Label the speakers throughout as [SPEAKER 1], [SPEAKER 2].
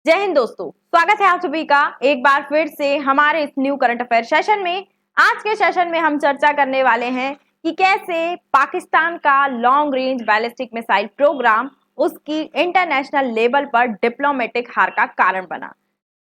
[SPEAKER 1] जय हिंद दोस्तों, स्वागत है आप सभी का एक बार फिर से हमारे इस न्यू करंट अफेयर सेशन में। आज के सेशन में हम चर्चा करने वाले हैं कि कैसे पाकिस्तान का long range ballistic missile program उसकी इंटरनेशनल लेवल पर डिप्लोमेटिक हार का कारण बना।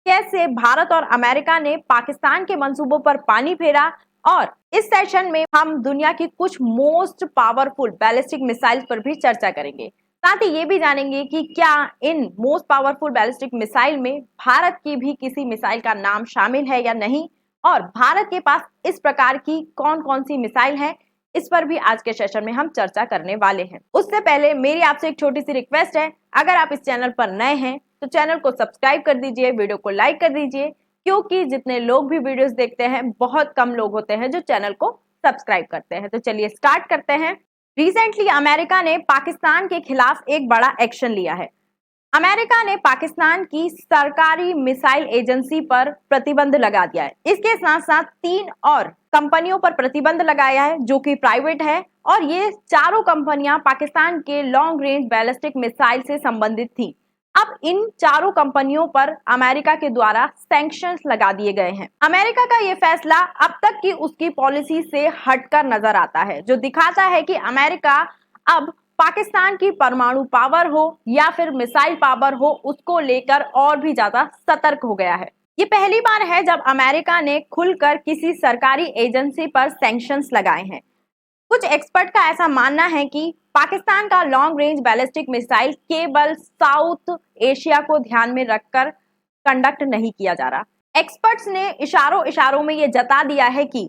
[SPEAKER 1] कैसे भारत और अमेरिका ने पाकिस्तान के मंसूबों पर पानी फेरा और इस सेशन में हम दुनिया की कुछ मोस्ट पावरफुल बैलिस्टिक मिसाइल पर भी चर्चा करेंगे। साथ ही ये भी जानेंगे कि क्या in most powerful ballistic missile में भारत की भी किसी मिसाइल का नाम शामिल है या नहीं, और भारत के पास इस प्रकार की कौन कौन सी मिसाइल है, इस पर भी आज के सेशन में हम चर्चा करने वाले हैं। उससे पहले मेरी आपसे एक छोटी सी रिक्वेस्ट है, अगर आप इस चैनल पर नए हैं तो चैनल को सब्सक्राइब कर दीजिए, वीडियो को लाइक कर दीजिए, क्योंकि जितने लोग भी वीडियोस देखते हैं बहुत कम लोग होते हैं जो चैनल को सब्सक्राइब करते हैं। तो चलिए स्टार्ट करते हैं। रिसेंटली अमेरिका ने पाकिस्तान के खिलाफ एक बड़ा एक्शन लिया है। अमेरिका ने पाकिस्तान की सरकारी मिसाइल एजेंसी पर प्रतिबंध लगा दिया है। इसके साथ साथ 3 और कंपनियों पर प्रतिबंध लगाया है जो कि प्राइवेट है, और ये चारों कंपनियां पाकिस्तान के लॉन्ग रेंज बैलिस्टिक मिसाइल से संबंधित थी। अब इन चारों कंपनियों पर अमेरिका के द्वारा सैंक्शंस लगा दिए गए हैं। अमेरिका का ये फैसला अब तक की उसकी पॉलिसी से हटकर नजर आता है, जो दिखाता है कि अमेरिका अब पाकिस्तान की परमाणु पावर हो या फिर मिसाइल पावर हो, उसको लेकर और भी ज्यादा सतर्क हो गया है। ये पहली बार है जब अमेरिका ने खुलकर किसी सरकारी एजेंसी पर सैंक्शंस लगाए हैं। कुछ एक्सपर्ट का ऐसा मानना है कि पाकिस्तान का लॉन्ग रेंज बैलिस्टिक मिसाइल केवल साउथ एशिया को ध्यान में रखकर कंडक्ट नहीं किया जा रहा। एक्सपर्ट्स ने इशारों इशारों में यह जता दिया है कि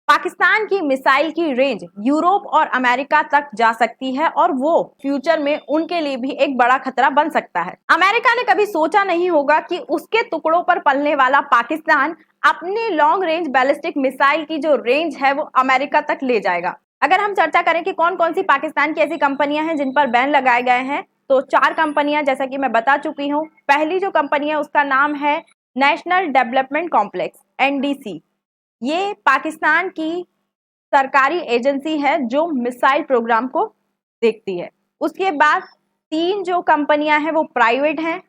[SPEAKER 1] पाकिस्तान की मिसाइल की रेंज यूरोप और अमेरिका तक जा सकती है, और वो फ्यूचर में उनके लिए भी एक बड़ा खतरा बन सकता है। अमेरिका ने कभी सोचा नहीं होगा कि उसके टुकड़ों पर पलने वाला पाकिस्तान अपने लॉन्ग रेंज बैलिस्टिक मिसाइल की जो रेंज है वो अमेरिका तक ले जाएगा। अगर हम चर्चा करें कि कौन कौन सी पाकिस्तान की ऐसी कंपनियां हैं जिन पर बैन लगाए गए हैं, तो 4 कंपनियां जैसा कि मैं बता चुकी हूं। पहली जो कंपनी है उसका नाम है नेशनल डेवलपमेंट कॉम्प्लेक्स, एनडीसी। ये पाकिस्तान की सरकारी एजेंसी है जो मिसाइल प्रोग्राम को देखती है। उसके बाद 3 जो कंपनियां हैं वो प्राइवेट हैं,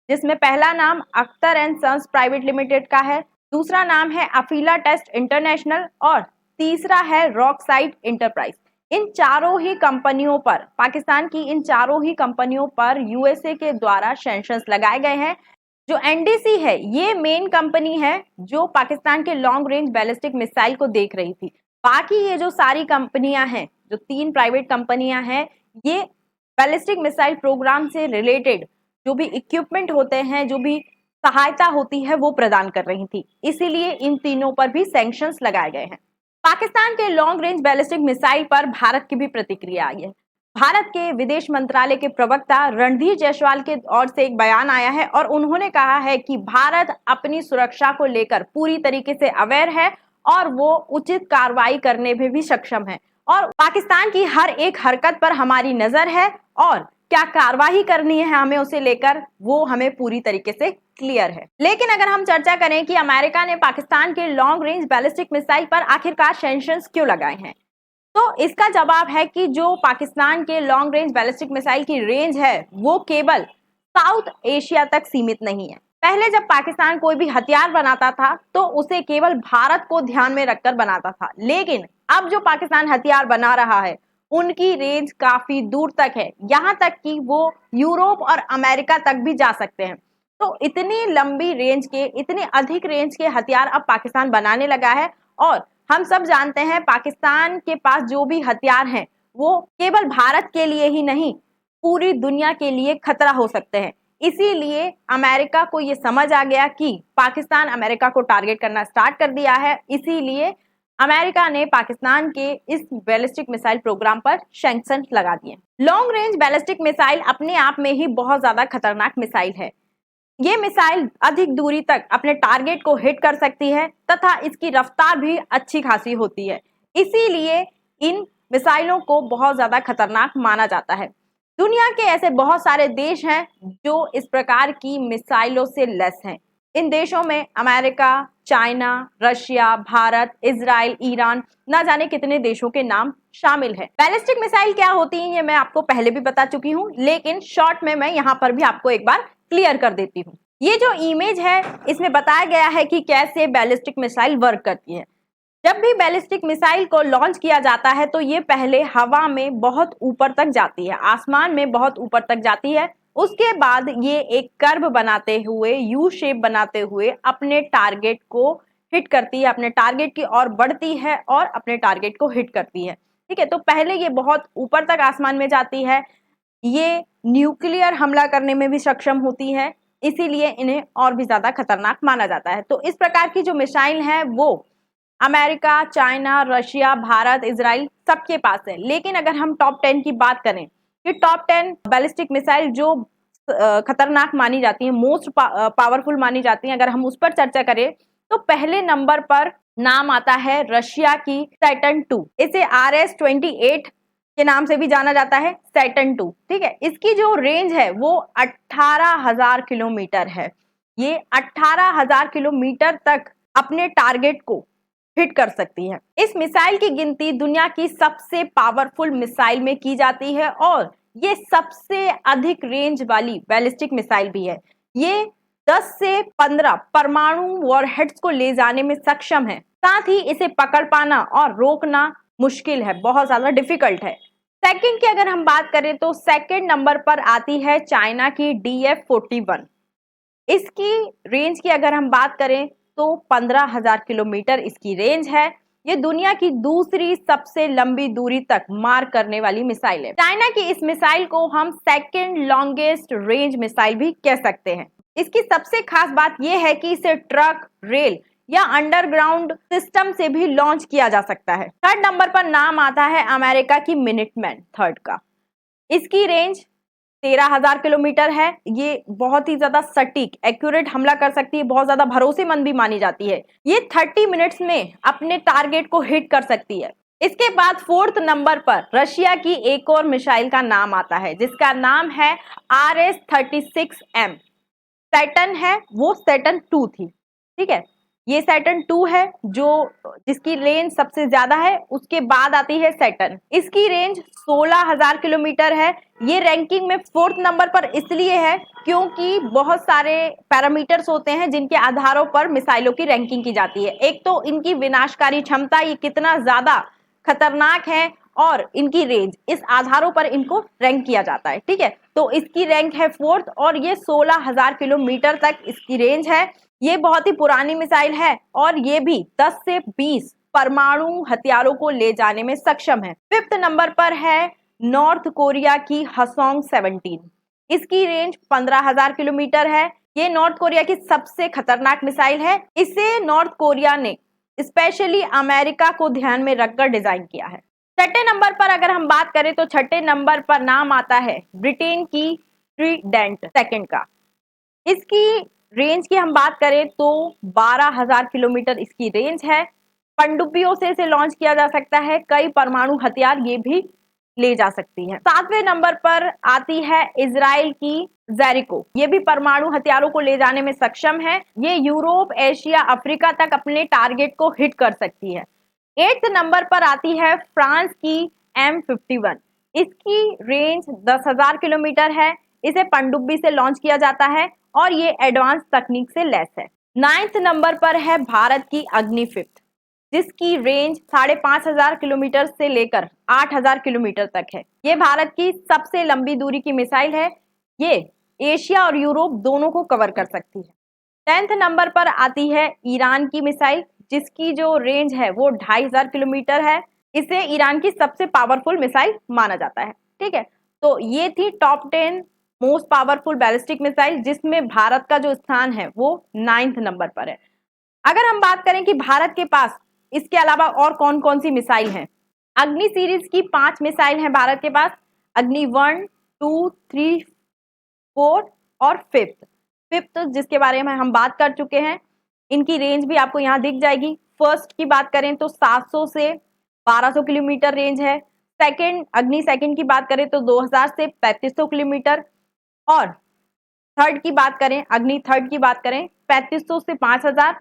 [SPEAKER 1] जिसमें पहला नाम Akhtar and sons private limited का है, दूसरा नाम है अफीला टेस्ट इंटरनेशनल, और तीसरा है रॉकसाइड इंटरप्राइज। इन चारों ही कंपनियों पर, पाकिस्तान की इन चारों ही कंपनियों पर यूएसए के द्वारा सैंक्शंस लगाए गए हैं। जो एनडीसी है ये मेन कंपनी है जो पाकिस्तान के लॉन्ग रेंज बैलिस्टिक मिसाइल को देख रही थी। बाकी ये जो सारी कंपनियां हैं, जो 3 प्राइवेट कंपनियां हैं, ये बैलिस्टिक मिसाइल प्रोग्राम से रिलेटेड जो भी इक्विपमेंट होते हैं, जो भी सहायता होती है, वो प्रदान कर रही थी। इसीलिए इन तीनों पर भी सैंक्शंस लगाए गए हैं। पाकिस्तान के लॉन्ग रेंज बैलिस्टिक मिसाइल पर भारत की भी प्रतिक्रिया आई है। भारत के विदेश मंत्रालय के प्रवक्ता रणधीर जायसवाल के ओर से एक बयान आया है, और उन्होंने कहा है कि भारत अपनी सुरक्षा को लेकर पूरी तरीके से अवेयर है और वो उचित कार्रवाई करने में भी सक्षम है, और पाकिस्तान की हर एक हरकत पर हमारी नजर है, और क्या कार्रवाई करनी है हमें उसे लेकर वो हमें पूरी तरीके से क्लियर है। लेकिन अगर हम चर्चा करें कि अमेरिका ने पाकिस्तान के लॉन्ग रेंज बैलिस्टिक मिसाइल पर आखिरकार सैंक्शंस क्यों लगाए हैं, तो इसका जवाब है कि जो पाकिस्तान के लॉन्ग रेंज बैलिस्टिक मिसाइल की रेंज है वो केवल साउथ एशिया तक सीमित नहीं है। पहले जब पाकिस्तान कोई भी हथियार बनाता था तो उसे केवल भारत को ध्यान में रखकर बनाता था, लेकिन अब जो पाकिस्तान हथियार बना रहा है उनकी रेंज काफी दूर तक है, यहाँ तक कि वो यूरोप और अमेरिका तक भी जा सकते हैं। तो इतनी लंबी रेंज के, इतनी अधिक रेंज के हथियार अब पाकिस्तान बनाने लगा है, और हम सब जानते हैं पाकिस्तान के पास जो भी हथियार हैं वो केवल भारत के लिए ही नहीं, पूरी दुनिया के लिए खतरा हो सकते हैं। इसीलिए अमेरिका को ये समझ आ गया कि पाकिस्तान अमेरिका को टारगेट करना स्टार्ट कर दिया है। इसीलिए अमेरिका ने पाकिस्तान के इस बैलिस्टिक मिसाइल प्रोग्राम पर सैंक्शन लगा दिए। लॉन्ग रेंज बैलिस्टिक मिसाइल अपने आप में ही बहुत ज्यादा खतरनाक मिसाइल है। ये मिसाइल अधिक दूरी तक अपने टारगेट को हिट कर सकती है तथा इसकी रफ्तार भी अच्छी खासी होती है। इसीलिए इन मिसाइलों को बहुत ज्यादा खतरनाक माना जाता है। दुनिया के ऐसे बहुत सारे देश हैं जो इस प्रकार की मिसाइलों से लैस हैं। इन देशों में America, China, Russia, Bharat, Israel, Iran, ना जाने कितने देशों के नाम शामिल है। बैलिस्टिक मिसाइल क्या होती है ये मैं आपको पहले भी बता चुकी हूँ, लेकिन शॉर्ट में मैं यहाँ पर भी आपको एक बार क्लियर कर देती हूँ। ये जो इमेज है इसमें बताया गया है कि कैसे बैलिस्टिक मिसाइल वर्क करती है। जब भी बैलिस्टिक मिसाइल को लॉन्च किया जाता है तो ये पहले हवा में बहुत ऊपर तक जाती है, आसमान में बहुत ऊपर तक जाती है। उसके बाद ये एक कर्व बनाते हुए, यू शेप बनाते हुए अपने टारगेट को हिट करती है, अपने टारगेट की ओर बढ़ती है और अपने टारगेट को हिट करती है। ठीक है, तो पहले ये बहुत ऊपर तक आसमान में जाती है। ये न्यूक्लियर हमला करने में भी सक्षम होती है, इसीलिए इन्हें और भी ज्यादा खतरनाक माना जाता है। तो इस प्रकार की जो मिसाइल है वो America, China, Russia, Bharat, Israel सबके पास है। लेकिन अगर हम टॉप 10 की बात करें कि टॉप 10 बैलिस्टिक मिसाइल जो खतरनाक मानी जाती है, मोस्ट पावरफुल मानी जाती है, अगर हम उस पर चर्चा करें तो पहले नंबर पर नाम आता है रशिया की सैटर्न 2। इसे RS-28 के नाम से भी जाना जाता है, सैटर्न 2। ठीक है, इसकी जो रेंज है वो 18,000 किलोमीटर है। ये 18,000 किलोमीटर तक अपने टारगेट को हिट कर सकती है। इस मिसाइल की गिनती दुनिया की सबसे पावरफुल मिसाइल में की जाती है और ये सबसे अधिक रेंज वाली बैलिस्टिक मिसाइल भी है। ये 10 से 15 परमाणु वॉरहेड्स को ले जाने में सक्षम है। साथ ही इसे पकड़ पाना और रोकना मुश्किल है, बहुत ज्यादा डिफिकल्ट है। सेकंड की अगर हम बात करें तो सेकंड नंबर पर आती है चाइना की DF-41। इसकी रेंज की अगर हम बात करें तो 15,000 किलोमीटर इसकी रेंज है। ये दुनिया की दूसरी सबसे लंबी दूरी तक मार करने वाली मिसाइल है। चाइना की इस मिसाइल को हम सेकंड लॉन्गेस्ट रेंज मिसाइल भी कह सकते हैं। इसकी सबसे खास बात यह है कि इसे ट्रक, रेल या अंडरग्राउंड सिस्टम से भी लॉन्च किया जा सकता है। थर्ड नंबर पर नाम आता है अमेरिका की मिनटमैन थर्ड का। इसकी रेंज 13,000 किलोमीटर है। ये बहुत ही ज्यादा सटीक, एक्यूरेट हमला कर सकती है, बहुत ज्यादा भरोसेमंद भी मानी जाती है। ये 30 मिनट्स में अपने टारगेट को हिट कर सकती है। इसके बाद फोर्थ नंबर पर रशिया की एक और मिसाइल का नाम आता है जिसका नाम है RS-36M। सैटर्न है, वो सैटर्न 2 थी। ठीक है, ये सैटर्न 2 है जो जिसकी रेंज सबसे ज्यादा है। उसके बाद आती है सैटर्न, इसकी रेंज 16,000 किलोमीटर है। ये रैंकिंग में फोर्थ नंबर पर इसलिए है क्योंकि बहुत सारे पैरामीटर्स होते हैं जिनके आधारों पर मिसाइलों की रैंकिंग की जाती है। एक तो इनकी विनाशकारी क्षमता, ये कितना ज्यादा खतरनाक है, और इनकी रेंज, इस आधारों पर इनको रैंक किया जाता है। ठीक है, तो इसकी रैंक है फोर्थ और ये 16,000 किलोमीटर तक इसकी रेंज है। ये बहुत ही पुरानी मिसाइल है और ये भी 10 से 20 परमाणु हथियारों को ले जाने में सक्षम है। फिफ्थ नंबर पर है नॉर्थ कोरिया की हसोंग 17। इसकी रेंज 15,000 किलोमीटर है। ये नॉर्थ कोरिया की सबसे खतरनाक मिसाइल है। इसे नॉर्थ कोरिया ने स्पेशली अमेरिका को ध्यान में रखकर डिजाइन किया है। छठे नंबर पर अगर हम बात करें तो छठे नंबर पर नाम आता है ब्रिटेन की ट्रीडेंट सेकंड का। इसकी रेंज की हम बात करें तो 12,000 किलोमीटर इसकी रेंज है। पनडुब्बियों से इसे लॉन्च किया जा सकता है, कई परमाणु हथियार ये भी ले जा सकती है। सातवें नंबर पर आती है इजराइल की जेरिको। ये भी परमाणु हथियारों को ले जाने में सक्षम है। ये यूरोप, एशिया, अफ्रीका तक अपने टारगेट को हिट कर सकती है। 8th नंबर पर आती है फ्रांस की M51। इसकी रेंज 10,000 किलोमीटर है। इसे पनडुब्बी से लॉन्च किया जाता है और ये एडवांस तकनीक से लैस है। 9th नंबर पर है भारत की अग्नि 5, जिसकी रेंज 5,500 किलोमीटर से लेकर 8,000 किलोमीटर तक है। ये भारत की सबसे लंबी दूरी की मिसाइल है। ये एशिया और यूरोप दोनों को कवर कर सकती है। 10th नंबर पर आती है ईरान की मिसाइल, जिसकी जो रेंज है वो 2,500 किलोमीटर है। इसे ईरान की सबसे पावरफुल मिसाइल माना जाता है। ठीक है, तो ये थी top 10 most powerful ballistic missile, जिसमें भारत का जो स्थान है वो 9th नंबर पर है। अगर हम बात करें कि भारत के पास इसके अलावा और कौन कौन सी मिसाइल हैं, अग्नि सीरीज की 5 मिसाइल हैं भारत के पास। अग्नि 1, 2, 3, 4 और फिफ्थ जिसके बारे में हम बात कर चुके हैं। इनकी रेंज भी आपको यहाँ दिख जाएगी। फर्स्ट की बात करें तो 700 से 1200 किलोमीटर रेंज है। सेकंड, अग्नि सेकंड की बात करें तो 2000 से 3500 किलोमीटर, और थर्ड की बात करें, अग्नि थर्ड की बात करें 3500 से 5000।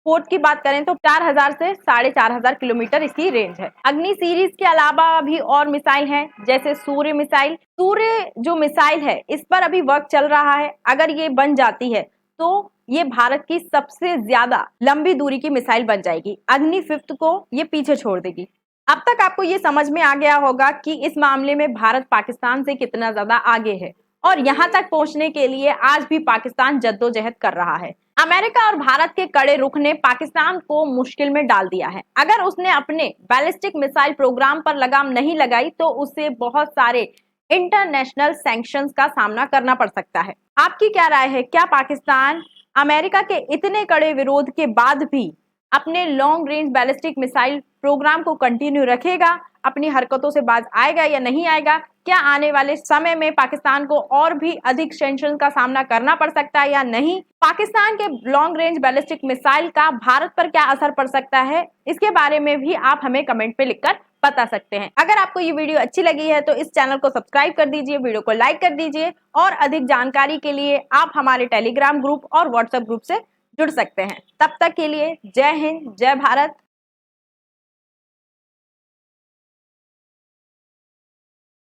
[SPEAKER 1] फोर्थ की बात करें तो 4000 से 4500 किलोमीटर इसकी रेंज है। अग्नि सीरीज के अलावा भी और मिसाइल हैं, जैसे सूर्य मिसाइल। सूर्य जो मिसाइल है इस पर अभी वर्क चल रहा है। अगर ये बन जाती है तो ये भारत की सबसे ज्यादा लंबी दूरी की मिसाइल बन जाएगी। अग्नि 5 को ये पीछे छोड़ देगी। अब तक आपको ये समझ में आ गया होगा कि इस मामले में भारत पाकिस्तान से कितना ज्यादा आगे है और यहां तक पहुंचने के लिए आज भी पाकिस्तान जद्दोजहद कर रहा है। अमेरिका और भारत के कड़े रुख ने पाकिस्तान को मुश्किल में डाल दिया है। अगर उसने अपने बैलिस्टिक मिसाइल प्रोग्राम पर लगाम नहीं लगाई तो उसे बहुत सारे इंटरनेशनल सैंक्शंस का सामना करना पड़ सकता है। आपकी क्या राय है? क्या पाकिस्तान अमेरिका के इतने कड़े विरोध के बाद भी अपने long range ballistic missile program को कंटिन्यू रखेगा? अपनी हरकतों से बाज आएगा या नहीं आएगा? क्या आने वाले समय में पाकिस्तान को और भी अधिक टेंशन का सामना करना पड़ सकता है या नहीं? पाकिस्तान के लॉन्ग रेंज बैलिस्टिक मिसाइल का भारत पर क्या असर पड़ सकता है, इसके बारे में भी आप हमें कमेंट पे लिखकर बता सकते हैं। अगर आपको ये वीडियो अच्छी लगी है तो इस चैनल को सब्सक्राइब कर दीजिए, वीडियो को लाइक कर दीजिए और अधिक जानकारी के लिए आप हमारे टेलीग्राम ग्रुप और व्हाट्सएप ग्रुप से जुड़ सकते हैं। तब तक के लिए जय हिंद, जय भारत।